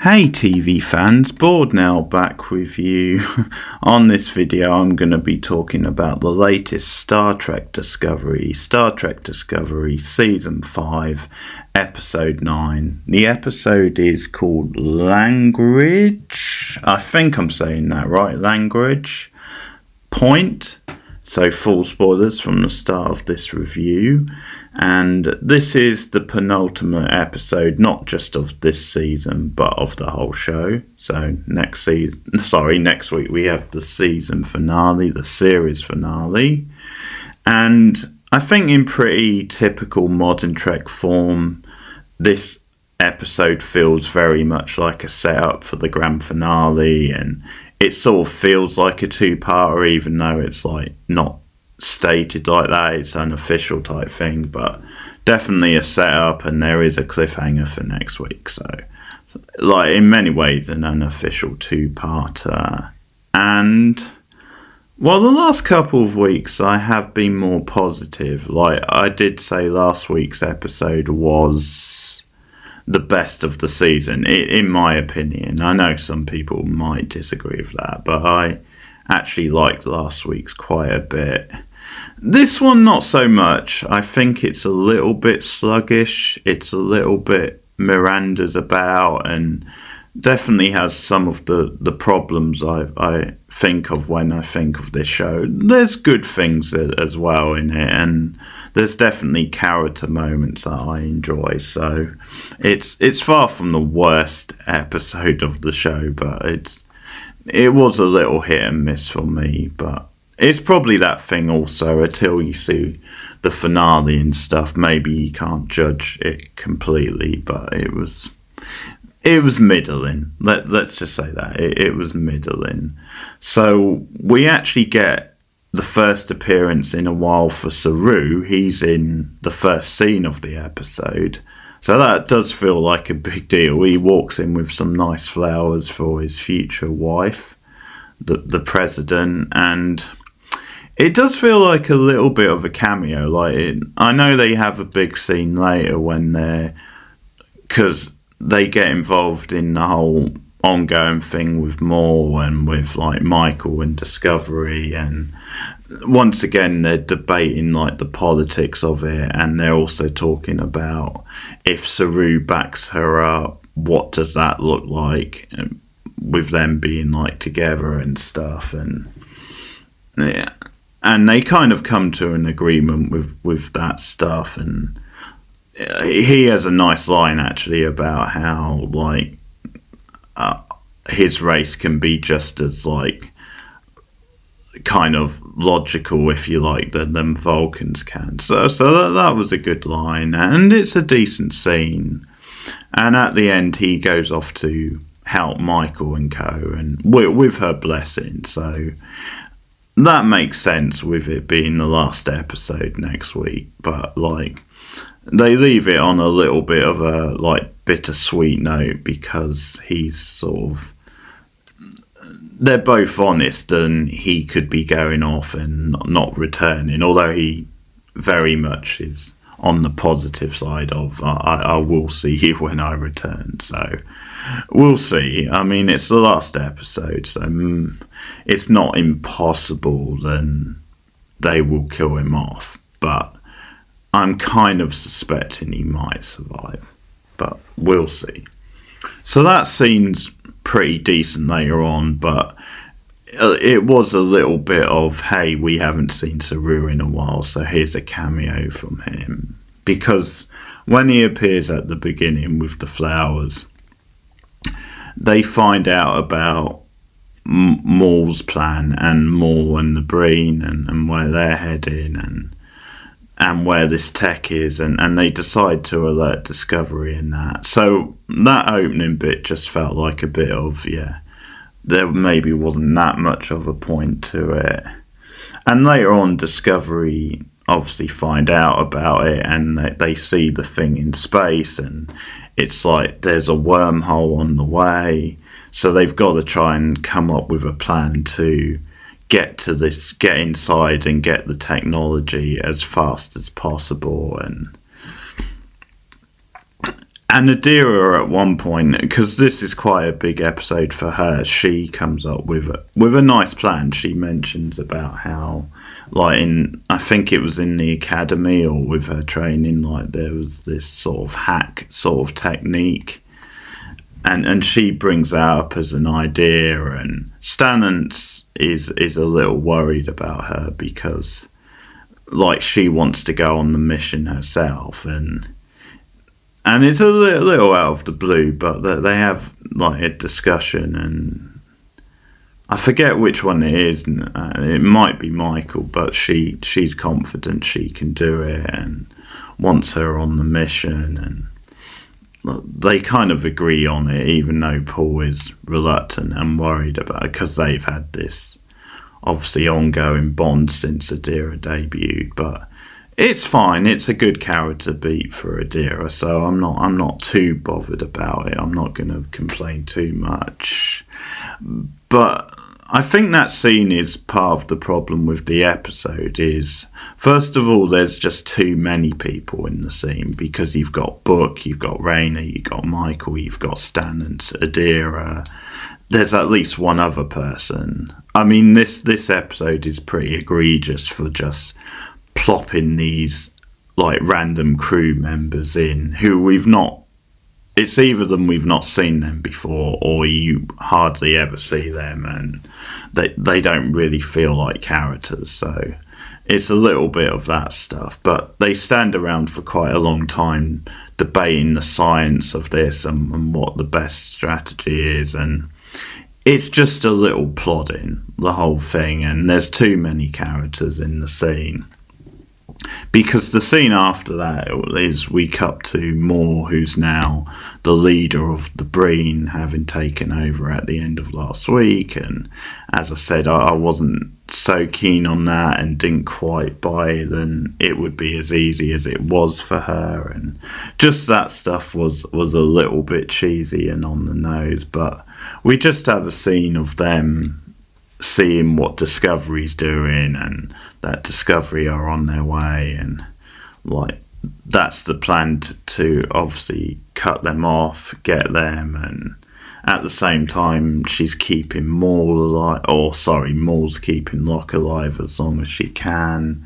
Hey TV fans, Bored now back with you. On this video I'm going to be talking about the latest Star Trek Discovery Season 5, Episode 9. The episode is called Lagrange. I think I'm saying that right, Lagrange Point. So full spoilers from the start of this review. And this is the penultimate episode, not just of this season, but of the whole show. So next week we have the season finale, the series finale. And I think in pretty typical modern Trek form, this episode feels very much like a setup for the grand finale, and it sort of feels like a two-parter, even though it's like not stated like that. It's an official type thing, but definitely a setup, and there is a cliffhanger for next week. So like in many ways an unofficial two-parter. And well, the last couple of weeks I have been more positive. Like I did say, last week's episode was the best of the season, in my opinion. I know some people might disagree with that, but I actually liked last week's quite a bit. This one, not so much. I think it's a little bit sluggish. It's a little bit Miranda's about, and definitely has some of the problems I think of when I think of this show. There's good things as well in it, and there's definitely character moments that I enjoy. So it's far from the worst episode of the show, but it was a little hit and miss for me. But it's probably that thing also, until you see the finale and stuff, maybe you can't judge it completely, but it was middling. Let's just say that. It was middling. So we actually get the first appearance in a while for Saru. He's in the first scene of the episode. So that does feel like a big deal. He walks in with some nice flowers for his future wife, the president, and it does feel like a little bit of a cameo. I know they have a big scene later because they get involved in the whole ongoing thing with Moore and with like Michael and Discovery, and once again they're debating like the politics of it, and they're also talking about if Saru backs her up, what does that look like, with them being like together and stuff. And yeah, and they kind of come to an agreement with that stuff. And he has a nice line actually about how like his race can be just as like kind of logical, if you like, than Vulcans can. So that was a good line, and it's a decent scene. And at the end he goes off to help Michael and co, and with her blessing. So that makes sense with it being the last episode next week. But like they leave it on a little bit of a like bittersweet note, because he's sort of, they're both honest, and he could be going off and not returning, although he very much is on the positive side of I will see you when I return. So we'll see. I mean, it's the last episode, so it's not impossible then they will kill him off, but I'm kind of suspecting he might survive, but we'll see. So that scene's pretty decent later on, but it was a little bit of, hey, we haven't seen Saru in a while, so here's a cameo from him. Because when he appears at the beginning with the flowers, they find out about Moore's plan, and Moore and the Breen, and where they're heading, and where this tech is, and they decide to alert Discovery in that. So that opening bit just felt like a bit of, yeah, there maybe wasn't that much of a point to it. And later on, Discovery obviously find out about it, and they see the thing in space, and it's like there's a wormhole on the way. So they've got to try and come up with a plan to get inside and get the technology as fast as possible. And Adira at one point, because this is quite a big episode for her, she comes up with a nice plan. She mentions about how, like I think it was in the academy or with her training, like there was this sort of hack sort of technique. And she brings that up as an idea, and Stannance is a little worried about her because, like, she wants to go on the mission herself, and it's a little out of the blue, but they have like a discussion, and I forget which one it is. It might be Michael, but she's confident she can do it and wants her on the mission, and they kind of agree on it, even though Paul is reluctant and worried about it because they've had this obviously ongoing bond since Adira debuted. But it's fine. It's a good character beat for Adira, so I'm not too bothered about it. I'm not going to complain too much. But I think that scene is part of the problem with the episode. Is first of all, there's just too many people in the scene because you've got Book, you've got Raina, you've got Michael, you've got Stan and Adira. There's at least one other person. I mean, this episode is pretty egregious for just plopping these like random crew members in who we've not. It's either them we've not seen them before, or you hardly ever see them, and they don't really feel like characters. So it's a little bit of that stuff. But they stand around for quite a long time debating the science of this and what the best strategy is, and it's just a little plodding, the whole thing. And there's too many characters in the scene. Because the scene after that is we cut to Moore, who's now the leader of the Breen, having taken over at the end of last week. And as I said, I wasn't so keen on that and didn't quite buy that it would be as easy as it was for her. And just that stuff was a little bit cheesy and on the nose. But we just have a scene of them seeing what Discovery's doing, and that Discovery are on their way, and like that's the plan to obviously cut them off, get them, and at the same time she's keeping Maul alive, Maul's keeping Locke alive as long as she can,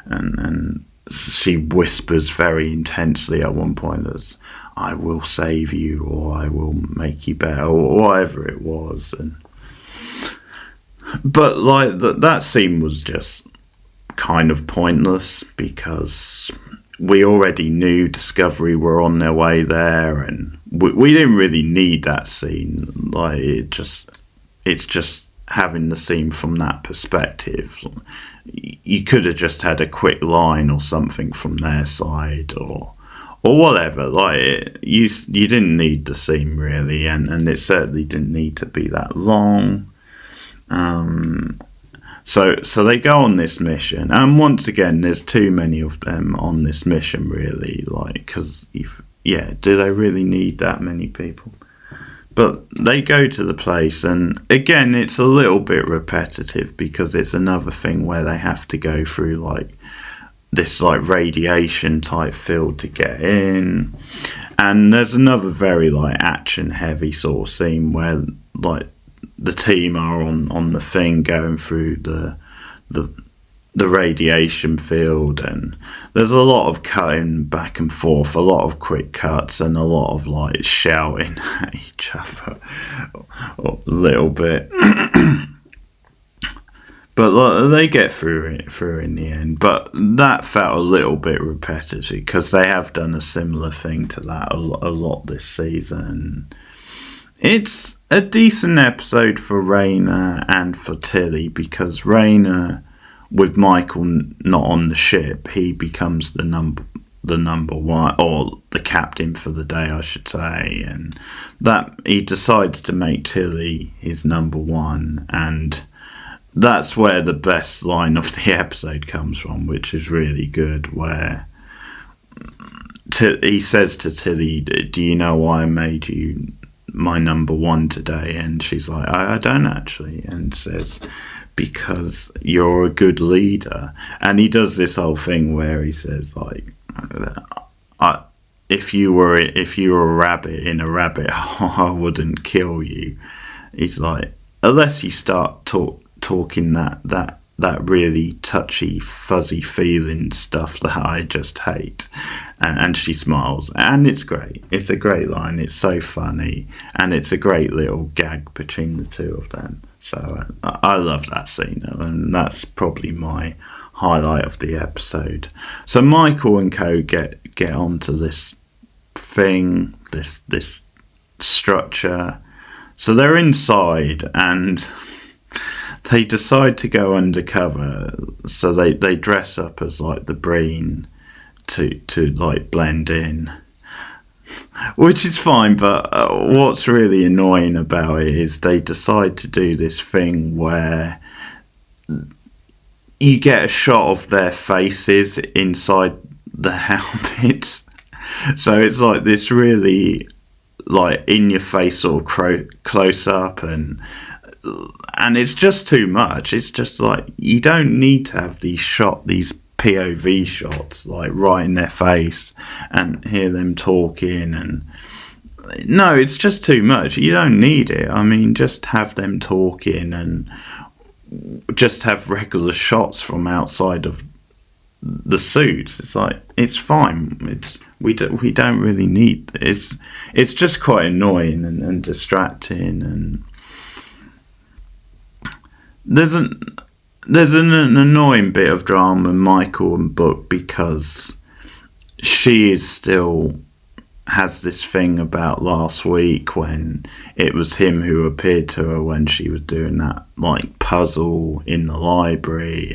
and she whispers very intensely at one point as I will save you, or I will make you better, or whatever it was. But like that scene was just kind of pointless because we already knew Discovery were on their way there, and we didn't really need that scene. Like it's just having the scene from that perspective. You could have just had a quick line or something from their side, or whatever. Like you didn't need the scene really, and it certainly didn't need to be that long. So they go on this mission, and once again, there's too many of them on this mission, really. Like, because do they really need that many people? But they go to the place, and again, it's a little bit repetitive because it's another thing where they have to go through like this like radiation type field to get in, and there's another very like action heavy sort of scene where like the team are on the thing going through the radiation field, and there's a lot of cutting back and forth, a lot of quick cuts, and a lot of like shouting at each other a little bit. But like, they get through in the end. But that felt a little bit repetitive because they have done a similar thing to that a lot this season. It's a decent episode for Raina and for Tilly because Raina, with Michael not on the ship, he becomes the number one, or the captain for the day, I should say, and that he decides to make Tilly his number one, and that's where the best line of the episode comes from, which is really good, where he says to Tilly, "Do you know why I made you my number one today?" And she's like, I don't actually, and says, because you're a good leader. And he does this whole thing where he says like, if you were a rabbit in a rabbit hole, I wouldn't kill you. He's like, unless you start talking that really touchy, fuzzy feeling stuff that I just hate. And she smiles, and it's great. It's a great line. It's so funny, and it's a great little gag between the two of them. So I love that scene, and that's probably my highlight of the episode. So Michael and co get onto this thing, this structure. So they're inside, and they decide to go undercover. So they dress up as like the Breen to like blend in, which is fine. But what's really annoying about it is they decide to do this thing where you get a shot of their faces inside the helmets. So it's like this really like in your face sort of close up, and it's just too much. It's just like, you don't need to have these POV shots like right in their face and hear them talking, and no, it's just too much. You don't need it. I mean, just have them talking and just have regular shots from outside of the suits. It's like, it's fine. We don't really need it. It's just quite annoying and distracting, and there's an annoying bit of drama in Michael and Book, because she is still has this thing about last week when it was him who appeared to her when she was doing that like puzzle in the library,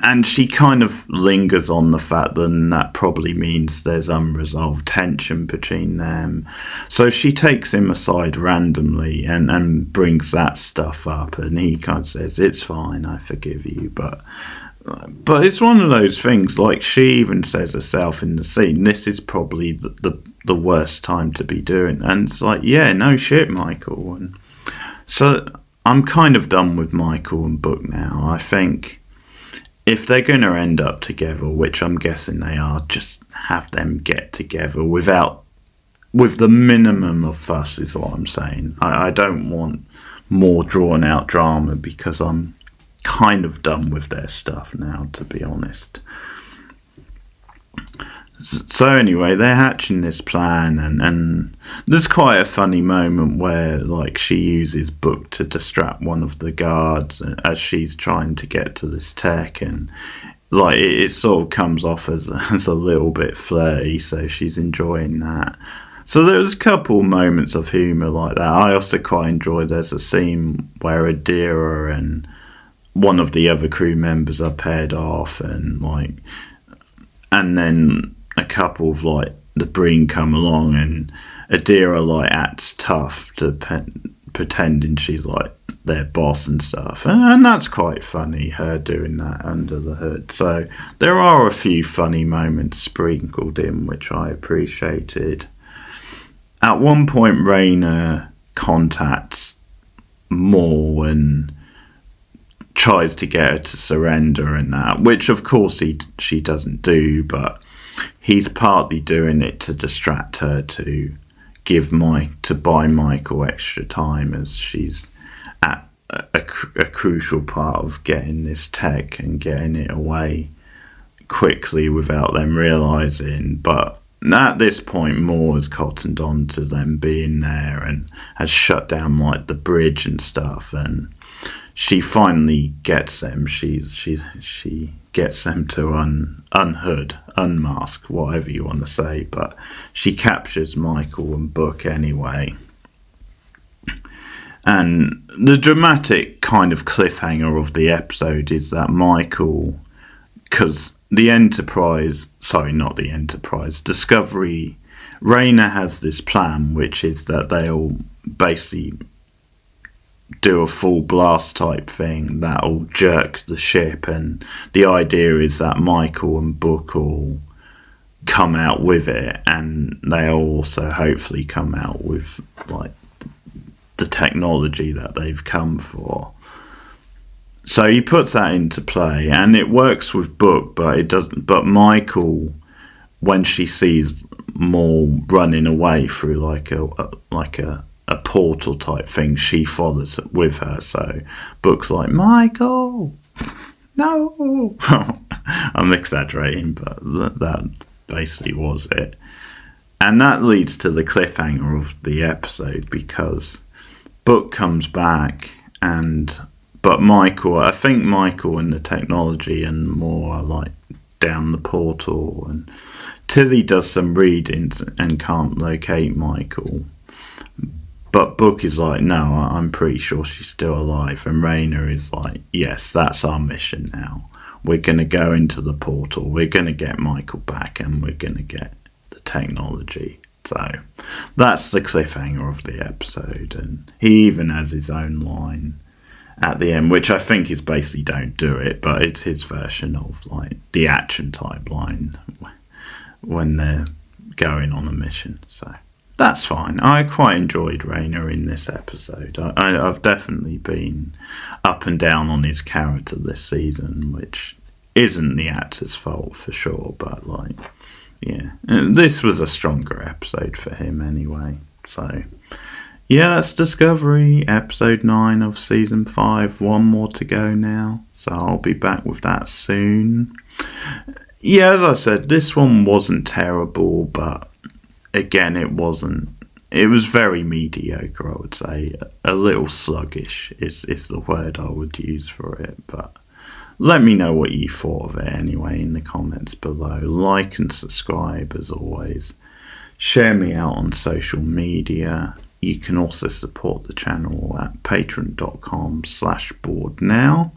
and she kind of lingers on the fact that probably means there's unresolved tension between them. So she takes him aside randomly and brings that stuff up, and he kind of says, it's fine, I forgive you. But it's one of those things, like she even says herself in the scene, this is probably the worst time to be doing. And it's like, yeah, no shit, Michael. And so I'm kind of done with Michael and Book now. I think if they're going to end up together, which I'm guessing they are, just have them get together with the minimum of fuss is what I'm saying. I don't want more drawn out drama, because I'm kind of done with their stuff now, to be honest. So anyway, they're hatching this plan, and there's quite a funny moment where like she uses Book to distract one of the guards as she's trying to get to this tech, and like it sort of comes off as a little bit flirty, so she's enjoying that. So there's a couple moments of humour like that. I also quite enjoy, there's a scene where Adira and one of the other crew members are paired off, and then a couple of like the Breen come along, and Adira like acts tough to pretending she's like their boss and stuff, and that's quite funny, her doing that under the hood. So there are a few funny moments sprinkled in, which I appreciated. At one point, Raina contacts Maul and tries to get her to surrender and that, which of course she doesn't do, but he's partly doing it to distract her, to buy Michael extra time, as she's at a crucial part of getting this tech and getting it away quickly without them realising. But at this point, Moore has cottoned on to them being there and has shut down like the bridge and stuff, and she finally gets them. She gets them to unmask, whatever you want to say, but she captures Michael and Book anyway. And the dramatic kind of cliffhanger of the episode is that Michael, because Discovery, Raina has this plan, which is that they'll basically do a full blast type thing that'll jerk the ship, and the idea is that Michael and Book will come out with it, and they'll also hopefully come out with like the technology that they've come for. So he puts that into play, and it works with Book, but it doesn't. But Michael when she sees Maul running away through like a portal type thing, she follows with her. So Book's like, Michael, no. I'm exaggerating, but that basically was it. And that leads to the cliffhanger of the episode, because Book comes back, but Michael, I think Michael and the technology and more are like down the portal, and Tilly does some readings and can't locate Michael. But Book is like, no, I'm pretty sure she's still alive. And Raina is like, yes, that's our mission now. We're going to go into the portal. We're going to get Michael back, and we're going to get the technology. So that's the cliffhanger of the episode. And he even has his own line at the end, which I think is basically don't do it, but it's his version of like the action type line when they're going on a mission. So that's fine. I quite enjoyed Raina in this episode. I've definitely been up and down on his character this season, which isn't the actor's fault for sure, but like, yeah, this was a stronger episode for him anyway. So yeah, that's Discovery, episode 9 of season 5. One more to go now, so I'll be back with that soon. Yeah, as I said, this one wasn't terrible, but again, it wasn't. It was very mediocre, I would say. A little sluggish is the word I would use for it, but let me know what you thought of it anyway in the comments below. Like and subscribe as always. Share me out on social media. You can also support the channel at patreon.com/borednow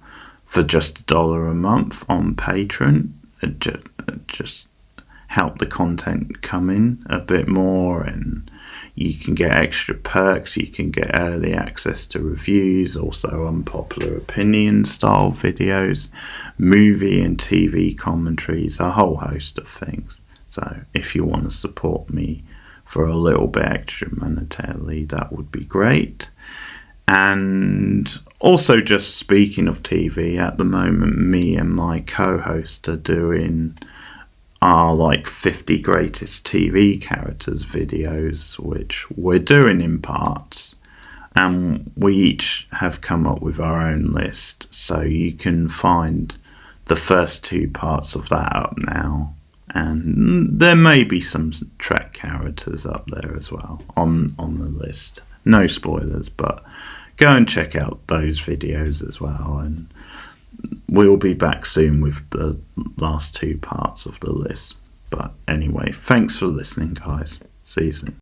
for just $1 a month on Patreon. Just help the content come in a bit more, and you can get extra perks. You can get early access to reviews, also unpopular opinion style videos, movie and TV commentaries, a whole host of things. So if you want to support me for a little bit extra monetarily, that would be great. And also, just speaking of TV, at the moment me and my co-host are doing our like 50 greatest TV characters videos, which we're doing in parts, and we each have come up with our own list, so you can find the first 2 parts of that up now. And there may be some Trek characters up there as well on the list. No spoilers, but go and check out those videos as well. And we'll be back soon with the last 2 parts of the list. But anyway, thanks for listening, guys. See you soon.